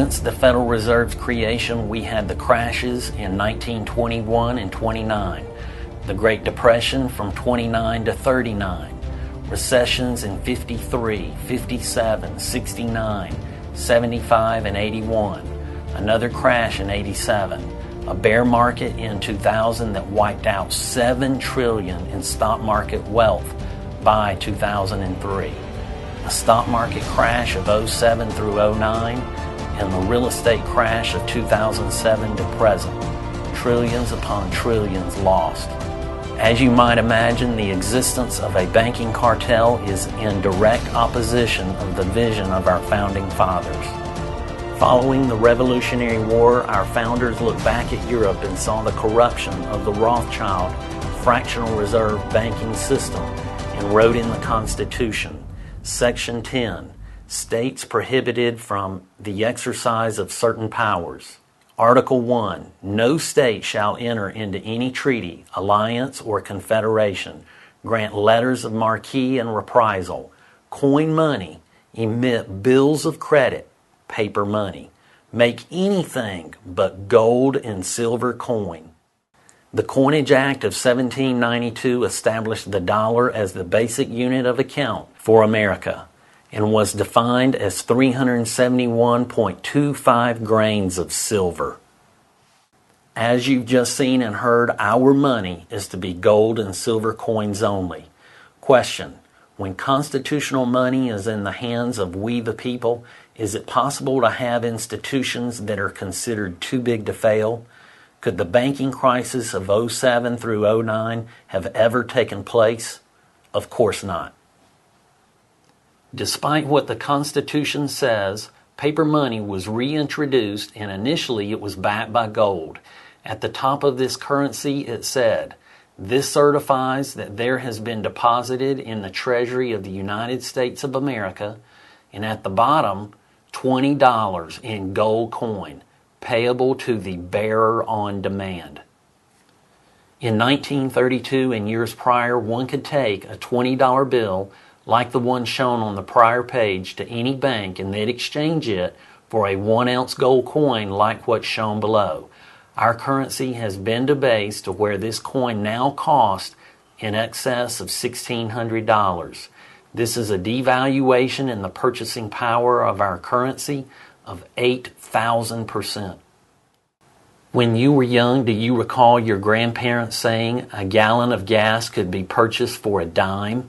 Since the Federal Reserve's creation, we had the crashes in 1921 and 29, the Great Depression from 29 to 39, recessions in 53, 57, 69, 75, and 81, another crash in 87, a bear market in 2000 that wiped out $7 trillion in stock market wealth by 2003, a stock market crash of 07 through 09, and the real estate crash of 2007 to present, trillions upon trillions lost. As you might imagine, the existence of a banking cartel is in direct opposition of the vision of our founding fathers. Following the Revolutionary War, our founders looked back at Europe and saw the corruption of the Rothschild fractional reserve banking system and wrote in the Constitution, Section 10, states prohibited from the exercise of certain powers. Article 1, no state shall enter into any treaty, alliance, or confederation, grant letters of marque and reprisal, coin money, emit bills of credit, paper money, make anything but gold and silver coin. The Coinage Act of 1792 established the dollar as the basic unit of account for America and was defined as 371.25 grains of silver. As you've just seen and heard, our money is to be gold and silver coins only. Question: when constitutional money is in the hands of we the people, is it possible to have institutions that are considered too big to fail? Could the banking crisis of 07 through 09 have ever taken place? Of course not. Despite what the Constitution says, paper money was reintroduced, and initially it was backed by gold. At the top of this currency it said, "This certifies that there has been deposited in the Treasury of the United States of America," and at the bottom, $20 in gold coin, payable to the bearer on demand. In 1932 and years prior, one could take a $20 bill like the one shown on the prior page to any bank and they'd exchange it for a 1-ounce gold coin like what's shown below. Our currency has been debased to where this coin now costs in excess of $1,600. This is a devaluation in the purchasing power of our currency of 8,000%. When you were young, do you recall your grandparents saying a gallon of gas could be purchased for a dime?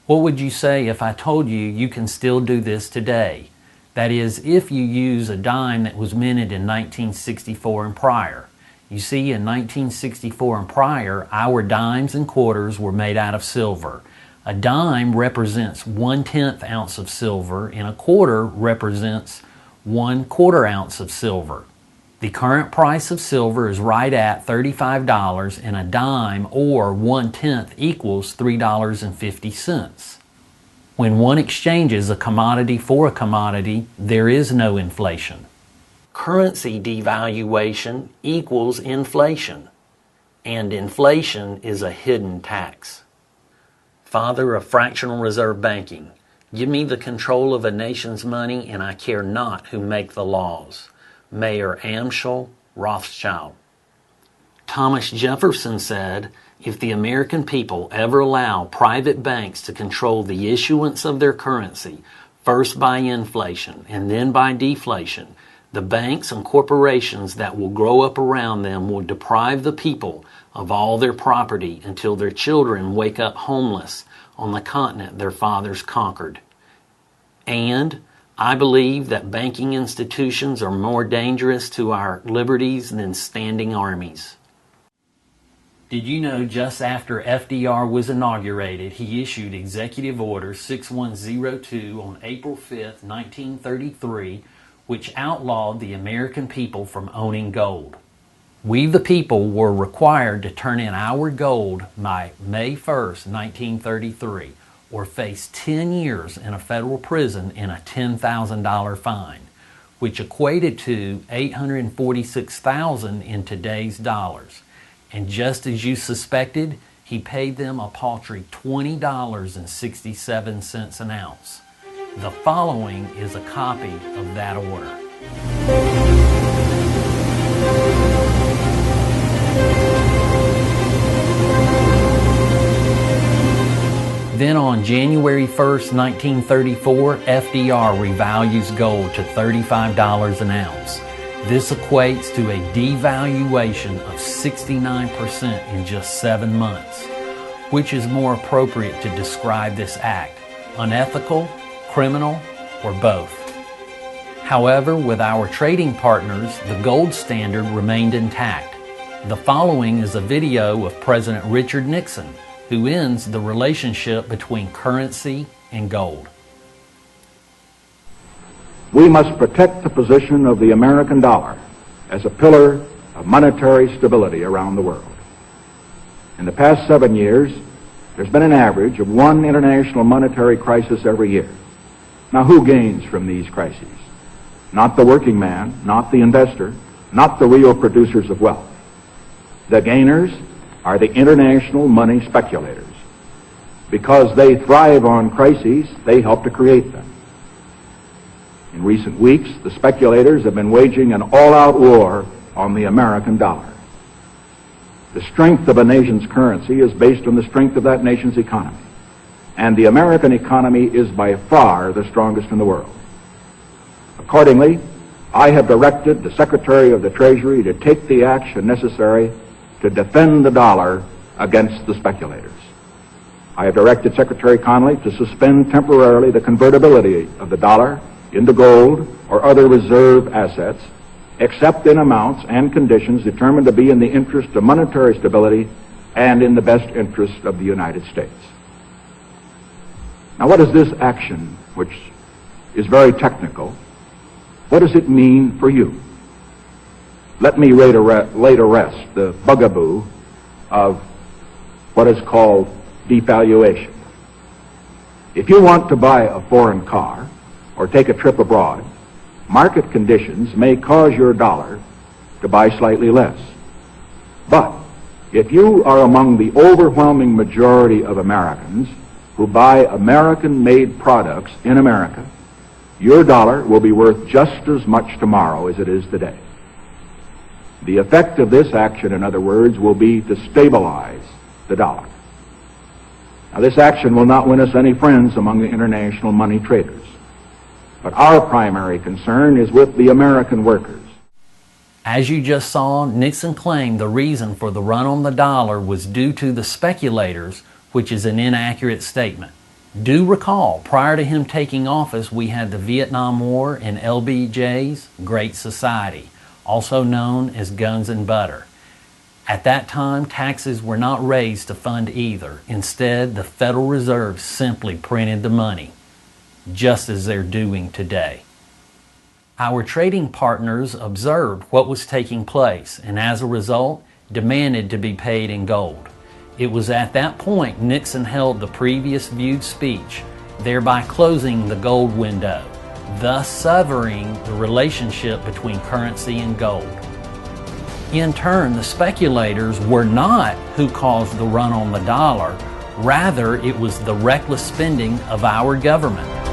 What would you say if I told you you can still do this today? That is, if you use a dime that was minted in 1964 and prior. You see, in 1964 and prior, our dimes and quarters were made out of silver. A dime represents 1/10 ounce of silver, and a quarter represents 1/4 ounce of silver. The current price of silver is right at $35, and a dime or 1/10 equals $3.50. When one exchanges a commodity for a commodity, there is no inflation. Currency devaluation equals inflation, and inflation is a hidden tax. Father of fractional reserve banking, give me the control of a nation's money, and I care not who make the laws. Mayor Amschel, Rothschild. Thomas Jefferson said, if the American people ever allow private banks to control the issuance of their currency, first by inflation and then by deflation, the banks and corporations that will grow up around them will deprive the people of all their property until their children wake up homeless on the continent their fathers conquered. And I believe that banking institutions are more dangerous to our liberties than standing armies. Did you know just after FDR was inaugurated, he issued Executive Order 6102 on April 5, 1933, which outlawed the American people from owning gold. We the people were required to turn in our gold by May 1st, 1933, or face 10 years in a federal prison and a $10,000 fine, which equated to $846,000 in today's dollars. And just as you suspected, he paid them a paltry $20.67 an ounce. The following is a copy of that order. Then on January 1st, 1934, FDR revalues gold to $35 an ounce. This equates to a devaluation of 69% in just 7 months. Which is more appropriate to describe this act? Unethical, criminal, or both? However, with our trading partners, the gold standard remained intact. The following is a video of President Richard Nixon, who ends the relationship between currency and gold. We must protect the position of the American dollar as a pillar of monetary stability around the world. In the past 7 years, there's been an average of one international monetary crisis every year. Now, who gains from these crises? Not the working man, not the investor, not the real producers of wealth. The gainers are the international money speculators. Because they thrive on crises, they help to create them. In recent weeks, the speculators have been waging an all-out war on the American dollar. The strength of a nation's currency is based on the strength of that nation's economy. And the American economy is by far the strongest in the world. Accordingly, I have directed the Secretary of the Treasury to take the action necessary to defend the dollar against the speculators. I have directed Secretary Connally to suspend temporarily the convertibility of the dollar into gold or other reserve assets, except in amounts and conditions determined to be in the interest of monetary stability and in the best interest of the United States. Now, what is this action, which is very technical, what does it mean for you? Let me lay to rest the bugaboo of what is called devaluation. If you want to buy a foreign car or take a trip abroad, market conditions may cause your dollar to buy slightly less. But if you are among the overwhelming majority of Americans who buy American-made products in America, your dollar will be worth just as much tomorrow as it is today. The effect of this action, in other words, will be to stabilize the dollar. Now, this action will not win us any friends among the international money traders. But our primary concern is with the American workers. As you just saw, Nixon claimed the reason for the run on the dollar was due to the speculators, which is an inaccurate statement. Do recall, prior to him taking office, we had the Vietnam War and LBJ's Great Society, also known as Guns and Butter. At that time, taxes were not raised to fund either. Instead, the Federal Reserve simply printed the money, just as they're doing today. Our trading partners observed what was taking place and as a result demanded to be paid in gold. It was at that point Nixon held the previous viewed speech, thereby closing the gold window, thus severing the relationship between currency and gold. In turn, the speculators were not who caused the run on the dollar, rather it was the reckless spending of our government.